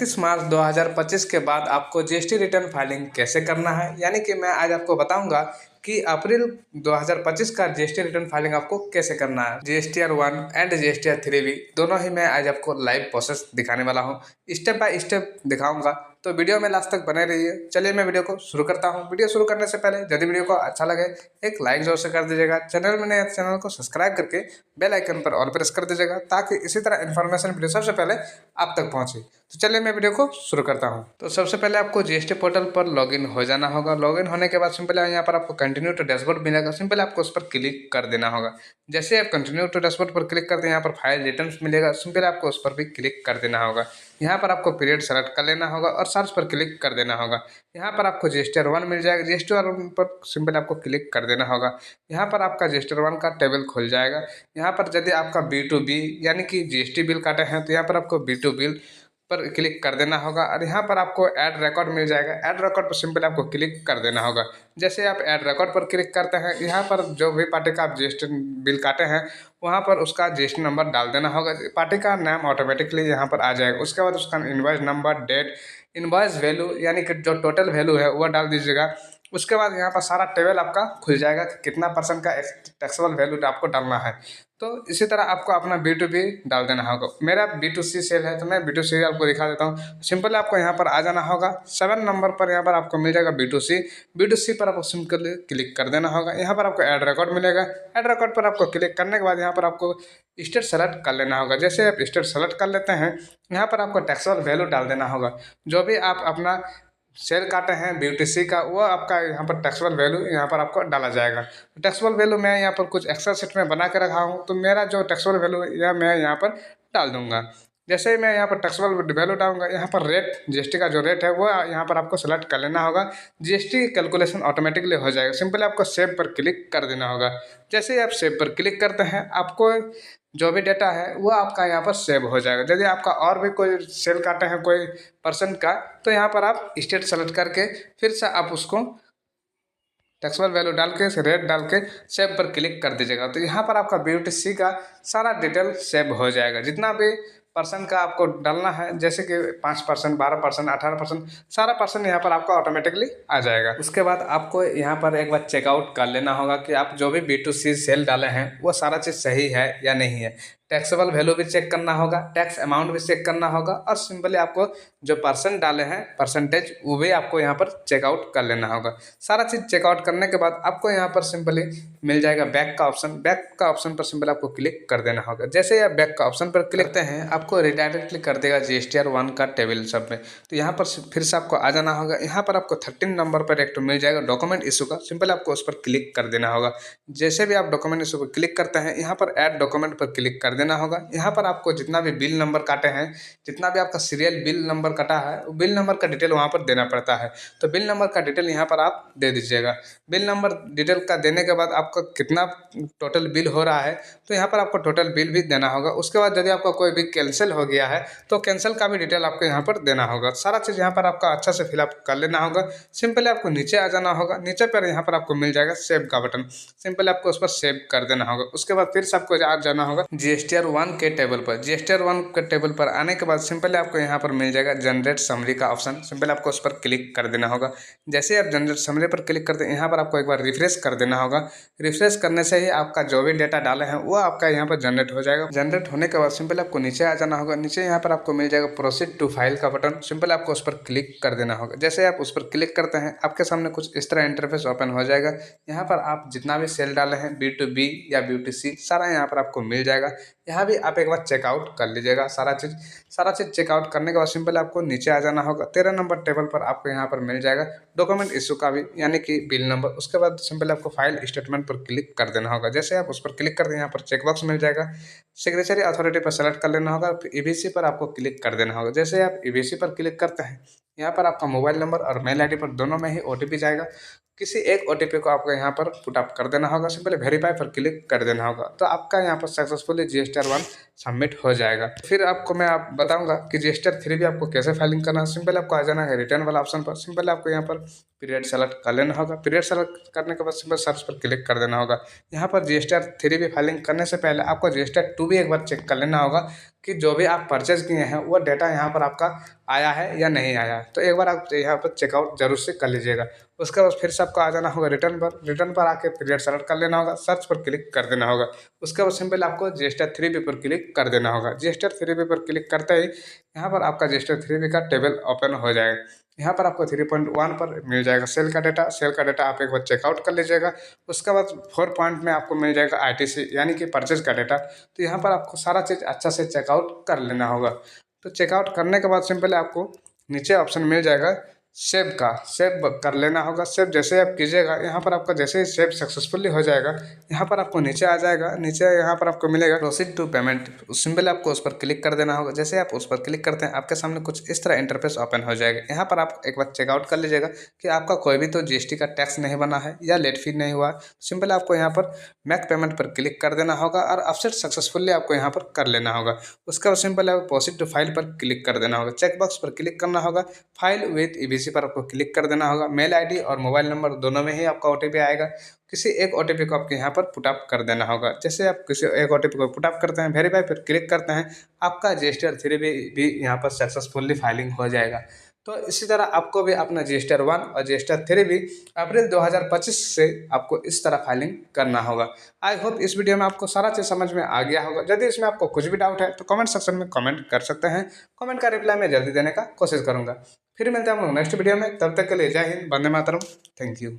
31 मार्च 2025 के बाद आपको जीएसटी रिटर्न फाइलिंग कैसे करना है, यानी कि मैं आज आपको बताऊंगा कि अप्रैल 2025 का जीएसटी रिटर्न फाइलिंग आपको कैसे करना है। जीएसटीआर 1 एंड जीएसटीआर 3 भी दोनों ही मैं आज आपको लाइव प्रोसेस दिखाने वाला हूं, स्टेप बाय स्टेप दिखाऊंगा, तो वीडियो में लास्ट तक बने रहिए। चलिए मैं वीडियो को शुरू करता हूं। वीडियो शुरू करने से पहले यदि वीडियो को अच्छा लगे एक लाइक जरूर से कर दीजिएगा। चैनल में नए चैनल को सब्सक्राइब करके बेल आइकन पर ऑल प्रेस कर दीजिएगा, ताकि इसी तरह इन्फॉर्मेशन वीडियो सबसे पहले आप तक पहुंचे। तो चलिए मैं वीडियो को शुरू करता हूं। तो सबसे पहले आपको जीएसटी पोर्टल पर लॉगिन हो जाना होगा। लॉगिन होने के बाद सिंपल यहाँ पर आपको कंटिन्यू टू डैशबोर्ड मिलेगा, सिंपल आपको उस पर क्लिक कर देना होगा। जैसे आप कंटिन्यू टू डैशबोर्ड पर क्लिक करते हैं, यहाँ पर फाइल रिटर्न्स मिलेगा, सिंपल आपको उस पर भी क्लिक कर देना होगा। यहाँ पर आपको पीरियड सेलेक्ट कर लेना होगा और सर्च पर क्लिक कर देना होगा। यहाँ पर आपको जीएसटीआर 1 मिल जाएगा, जीएसटीआर 1 पर सिंपल आपको क्लिक कर देना होगा। यहाँ पर आपका जीएसटीआर 1 का टेबल खुल जाएगा। यहाँ पर यदि आपका B2B यानी कि जीएसटी बिल काटे हैं, तो यहाँ पर आपको B2 बिल पर क्लिक कर देना होगा और यहाँ पर आपको ऐड रिकॉर्ड मिल जाएगा। ऐड रिकॉर्ड पर सिंपल आपको क्लिक कर देना होगा। जैसे आप ऐड रिकॉर्ड पर क्लिक करते हैं, यहाँ पर जो भी पार्टी का आप जीएसटी बिल काटे हैं वहाँ पर उसका जीएसटी नंबर डाल देना होगा। पार्टी का नाम ऑटोमेटिकली यहाँ पर आ जाएगा। उसके बाद उसका invoice number, date, invoice value यानी कि जो टोटल वैल्यू है वह डाल दीजिएगा। उसके बाद यहाँ पर सारा टेबल आपका खुल जाएगा कि कितना % का टैक्सेबल वैल्यू आपको डालना है। तो इसी तरह आपको अपना B2B डाल देना होगा। मेरा B2C सेल है, तो मैं B2C आपको दिखा देता हूँ। सिंपल आपको यहाँ पर आ जाना होगा। 7 नंबर पर यहाँ पर आपको मिल जाएगा B2C पर आपको सिंपल क्लिक कर देना होगा। यहाँ पर आपको ऐड रिकॉर्ड मिलेगा। ऐड रिकॉर्ड पर आपको क्लिक करने के बाद यहाँ पर आपको स्टेट सेलेक्ट कर लेना होगा। जैसे आप स्टेट सेलेक्ट कर लेते हैं, यहाँ पर आपको टैक्सेबल वैल्यू डाल देना होगा। जो भी आप अपना सेल काटे हैं B2C का, वो आपका यहाँ पर टैक्सेबल वैल्यू यहाँ पर आपको डाला जाएगा। टैक्सेबल वैल्यू मैं यहाँ पर कुछ एक्सेल शीट में बना के रखा हूँ, तो मेरा जो टैक्सेबल वैल्यू यह मैं यहाँ पर डाल दूंगा। जैसे ही मैं यहाँ पर टैक्सेबल वैल्यू डालूंगा, यहाँ पर रेट, जीएसटी का जो रेट है वो यहाँ पर आपको सेलेक्ट कर लेना होगा। जीएसटी कैलकुलेशन ऑटोमेटिकली हो जाएगा। सिंपल आपको सेव पर क्लिक कर देना होगा। जैसे ही आप सेव पर क्लिक करते हैं, आपको जो भी डेटा है वो आपका यहाँ पर सेव हो जाएगा। यदि आपका और भी कोई सेल काटे हैं कोई % का, तो यहाँ पर आप स्टेट सेलेक्ट करके फिर से आप उसको टैक्सेबल वैल्यू डाल के रेट डाल के सेव पर क्लिक कर दीजिएगा। तो यहाँ पर आपका B2C का सारा डिटेल सेव हो जाएगा। जितना भी % का आपको डालना है, जैसे कि 5%, 12%, 18%, सारा % यहाँ पर आपका ऑटोमेटिकली आ जाएगा। उसके बाद आपको यहाँ पर एक बार चेकआउट कर लेना होगा कि आप जो भी B2C सेल डाले हैं वो सारा चीज़ सही है या नहीं है। टैक्सेबल वैल्यू भी चेक करना होगा, टैक्स अमाउंट भी चेक करना होगा, और सिंपली आपको जो % डाले हैं परसेंटेज वो भी आपको यहाँ पर चेकआउट कर लेना होगा। सारा चीज़ चेकआउट करने के बाद आपको यहाँ पर सिंपली मिल जाएगा बैक का ऑप्शन। बैक का ऑप्शन पर सिंपल आपको क्लिक कर देना होगा। जैसे आप बैक का ऑप्शन पर क्लिक करते हैं, आपको रिडायरेक्टली कर देगा जीएसटीआर 1 का टेबल सब में। तो यहाँ पर फिर से आपको आ जाना होगा। यहाँ पर आपको 13 नंबर पर एक तो मिल जाएगा डॉक्यूमेंट इशू का, सिंपल आपको उस पर क्लिक कर देना होगा। जैसे भी आप डॉक्यूमेंट इशू पर क्लिक करते हैं, यहाँ पर ऐड डॉक्यूमेंट पर क्लिक कर देना होगा। यहाँ पर आपको जितना भी बिल नंबर काटे हैं, जितना भी आपका सीरियल बिल नंबर कटा है, बिल नंबर का डिटेल वहाँ पर देना पड़ता है। तो बिल नंबर का डिटेल यहाँ पर आप दे दीजिएगा। बिल नंबर डिटेल का देने के बाद आपका कितना टोटल बिल हो रहा है, तो यहाँ पर आपको टोटल बिल भी देना होगा। उसके बाद यदि आपका कोई भी कैंसिल हो गया है, तो कैंसिल का भी डिटेल आपको यहाँ पर देना होगा। सारा चीज़ यहाँ पर आपका अच्छा से फिलअप कर लेना होगा। सिंपली आपको नीचे आ जाना होगा। नीचे पर यहाँ पर आपको मिल जाएगा सेव का बटन, सिंपली आपको उस पर सेव कर देना होगा। उसके बाद फिर से आपको आ जाना होगा जीएसटीआर 1 के टेबल पर। जीएसटीआर 1 के टेबल पर आने के बाद सिंपली आपको यहाँ पर मिल जाएगा जनरेट समरी का ऑप्शन, सिंपल आपको उस पर क्लिक कर देना होगा। जैसे आप जनरेट समरी पर क्लिक करते हैं, यहाँ पर आपको एक बार रिफ्रेश कर देना होगा। रिफ्रेश करने से ही आपका जो भी डेटा डाले हैं वो आपका यहाँ पर जनरेट हो जाएगा। जनरेट होने के बाद सिंपल आपको नीचे आ जाना होगा। नीचे यहाँ पर आपको मिल जाएगा प्रोसीड टू फाइल का बटन, सिंपल आपको उस पर क्लिक कर देना होगा। जैसे आप उस पर क्लिक करते हैं, आपके सामने कुछ इस तरह इंटरफेस ओपन हो जाएगा। यहाँ पर आप जितना भी सेल डाले हैं B2B या B2C, सारा यहाँ पर आपको मिल जाएगा। यहाँ भी आप एक बार चेकआउट कर लीजिएगा सारा चीज़ चेकआउट करने के बाद सिंपल आपको नीचे आ जाना होगा। 13 नंबर टेबल पर आपको यहाँ पर मिल जाएगा डॉक्यूमेंट इशू का भी, यानी कि बिल नंबर। उसके बाद सिंपल आपको फाइल स्टेटमेंट पर क्लिक कर देना होगा। जैसे आप उस पर क्लिक करते हैं, यहाँ पर चेकबॉक्स मिल जाएगा। सिग्नेचरी अथॉरिटी पर सेलेक्ट कर लेना होगा। EBC पर आपको क्लिक कर देना होगा। जैसे आप EBC पर क्लिक करते हैं, यहाँ पर आपका मोबाइल नंबर और मेल ID पर दोनों में ही OTP जाएगा। किसी एक OTP को आपको यहाँ पर पुट अप कर देना होगा। सिंपल वेरीफाई पर क्लिक कर देना होगा। तो आपका यहाँ पर सक्सेसफुली जीएसटीआर 1 सबमिट हो जाएगा। फिर आपको मैं बताऊंगा कि जीएसटीआर 3 भी आपको कैसे फाइलिंग करना है। सिंपल आपको आ जाना है रिटर्न वाला ऑप्शन पर। सिंपल आपको यहाँ पर पीरियड सेलेक्ट कर लेना होगा। पीरियड सेलेक्ट करने के बाद सिंपल सर्च पर क्लिक कर देना होगा। यहाँ पर जीएसटीआर 3 भी फाइलिंग करने से पहले आपको जीएसटीआर 2 भी एक बार चेक कर लेना होगा कि जो भी आप परचेज किए हैं वो डेटा यहाँ पर आपका आया है या नहीं आया। तो एक बार आप यहाँ पर चेकआउट जरूर से कर लीजिएगा। उसके बाद फिर से आपको आ जाना होगा रिटर्न पर आके पीरियड सेलेक्ट कर लेना होगा, सर्च पर क्लिक कर देना होगा। उसके बाद सिंपल आपको GSTR 3B पर क्लिक कर देना होगा। GSTR 3B पर क्लिक करते ही यहाँ पर आपका GSTR 3B का टेबल ओपन हो जाएगा। यहाँ पर आपको 3.1 पर मिल जाएगा सेल का डेटा। सेल का डेटा आप एक बार चेकआउट कर लीजिएगा। उसके बाद 4 पॉइंट में आपको मिल जाएगा ITC यानी कि परचेज का डेटा। तो यहाँ पर आपको सारा चीज़ अच्छा से चेकआउट कर लेना होगा। तो चेकआउट करने के बाद सिंपली आपको नीचे ऑप्शन मिल जाएगा सेव का, सेव कर लेना होगा। सेव जैसे आप कीजिएगा यहाँ पर आपका जैसे ही सेव सक्सेसफुली हो जाएगा, यहाँ पर आपको नीचे आ जाएगा। नीचे यहाँ पर आपको मिलेगा प्रोसीड टू पेमेंट, सिंपल आपको उस पर क्लिक कर देना होगा। जैसे आप उस पर क्लिक करते हैं आपके सामने कुछ इस तरह इंटरफेस ओपन हो जाएगा। यहाँ पर आप एक बार चेकआउट कर लीजिएगा कि आपका कोई भी तो GST का टैक्स नहीं बना है या लेट फी नहीं हुआ। सिंपल आपको यहाँ पर मेक पेमेंट पर क्लिक कर देना होगा और ऑफसेट सक्सेसफुली आपको यहाँ पर कर लेना होगा। उसके बाद सिंपल आपको प्रोसीड टू फाइल पर क्लिक कर देना होगा। चेकबॉक्स पर क्लिक करना होगा, फाइल विथ EBC पर आपको क्लिक कर देना होगा। मेल ID और मोबाइल नंबर दोनों में ही आपका OTP आएगा। किसी एक OTP को आपको यहाँ पर पुटअप कर देना होगा। जैसे आप किसी एक OTP को पुटअप करते हैं, वेरीफाई पर क्लिक करते हैं, आपका GSTR 3B भी यहाँ पर सक्सेसफुली फाइलिंग हो जाएगा। तो इसी तरह आपको भी अपना GSTR 1 और GSTR 3B अप्रैल 2025 से आपको इस तरह फाइलिंग करना होगा। आई होप इस वीडियो में आपको सारा चीज़ समझ में आ गया होगा। यदि इसमें आपको कुछ भी डाउट है तो कमेंट सेक्शन में कमेंट कर सकते हैं। कमेंट का रिप्लाई मैं जल्दी देने का कोशिश करूँगा। फिर मिलते हैं हम लोग नेक्स्ट वीडियो में। तब तक के लिए जय हिंद, वंदे मातरम, थैंक यू।